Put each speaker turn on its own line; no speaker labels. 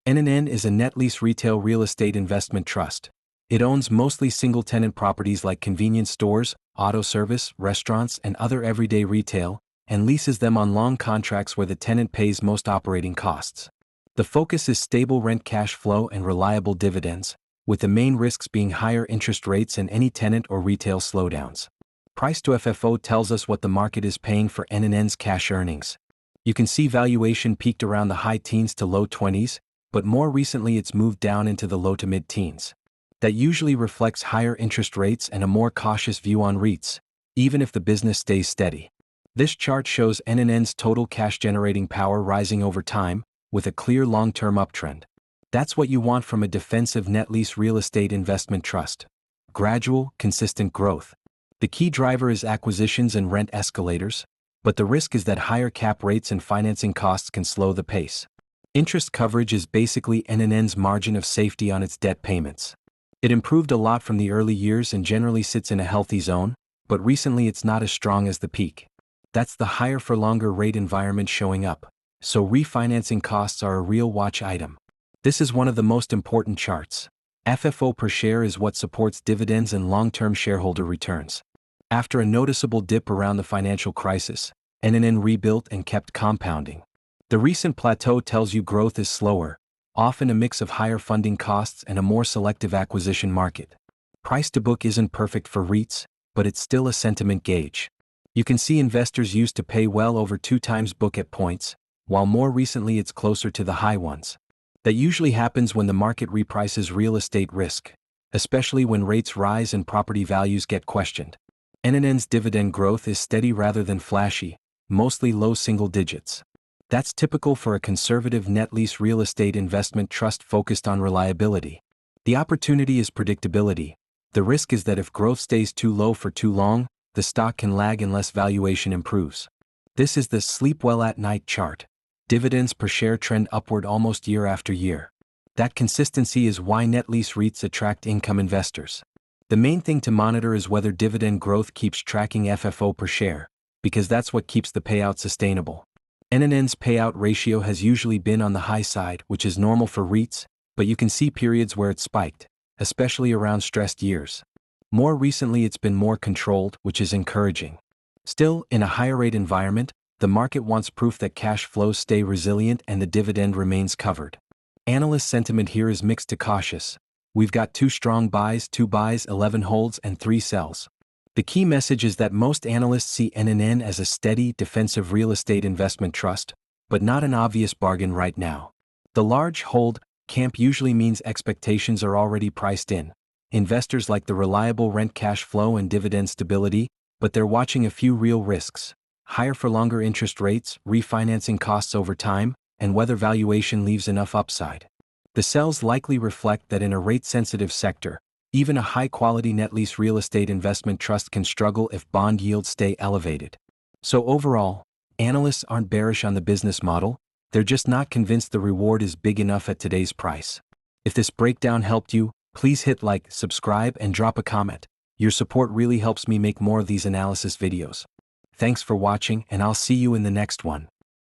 NNN is a net lease retail real estate investment trust. It owns mostly single-tenant properties like convenience stores, auto service, restaurants, and other everyday retail, and leases them on long contracts where the tenant pays most operating costs. The focus is stable rent cash flow and reliable dividends, with the main risks being higher interest rates and any tenant or retail slowdowns. Price to FFO tells us what the market is paying for NNN's cash earnings. You can see valuation peaked around the high teens to low 20s, but more recently it's moved down into the low to mid-teens. That usually reflects higher interest rates and a more cautious view on REITs, even if the business stays steady. This chart shows NNN's total cash generating power rising over time, with a clear long-term uptrend. That's what you want from a defensive net lease real estate investment trust. Gradual, consistent growth. The key driver is acquisitions and rent escalators, but the risk is that higher cap rates and financing costs can slow the pace. Interest coverage is basically NNN's margin of safety on its debt payments. It improved a lot from the early years and generally sits in a healthy zone, but recently it's not as strong as the peak. That's the higher for longer rate environment showing up, so refinancing costs are a real watch item. This is one of the most important charts. FFO per share is what supports dividends and long-term shareholder returns. After a noticeable dip around the financial crisis, NNN rebuilt and kept compounding. The recent plateau tells you growth is slower, often a mix of higher funding costs and a more selective acquisition market. Price to book isn't perfect for REITs, but it's still a sentiment gauge. You can see investors used to pay well over 2 times book at points, while more recently it's closer to the high ones. That usually happens when the market reprices real estate risk, especially when rates rise and property values get questioned. NNN's dividend growth is steady rather than flashy, mostly low single digits. That's typical for a conservative net lease real estate investment trust focused on reliability. The opportunity is predictability. The risk is that if growth stays too low for too long, the stock can lag unless valuation improves. This is the sleep well at night chart. Dividends per share trend upward almost year after year. That consistency is why net lease REITs attract income investors. The main thing to monitor is whether dividend growth keeps tracking FFO per share, because that's what keeps the payout sustainable. NNN's payout ratio has usually been on the high side, which is normal for REITs, but you can see periods where it spiked, especially around stressed years. More recently it's been more controlled, which is encouraging. Still, in a higher rate environment, the market wants proof that cash flows stay resilient and the dividend remains covered. Analyst sentiment here is mixed to cautious. We've got 2 strong buys, 2 buys, 11 holds, and 3 sells. The key message is that most analysts see NNN as a steady, defensive real estate investment trust, but not an obvious bargain right now. The large hold camp usually means expectations are already priced in. Investors like the reliable rent cash flow and dividend stability, but they're watching a few real risks: higher for longer interest rates, refinancing costs over time, and whether valuation leaves enough upside. The sells likely reflect that in a rate-sensitive sector, even a high-quality net lease real estate investment trust can struggle if bond yields stay elevated. So overall, analysts aren't bearish on the business model, they're just not convinced the reward is big enough at today's price. If this breakdown helped you, please hit like, subscribe, and drop a comment. Your support really helps me make more of these analysis videos. Thanks for watching, and I'll see you in the next one.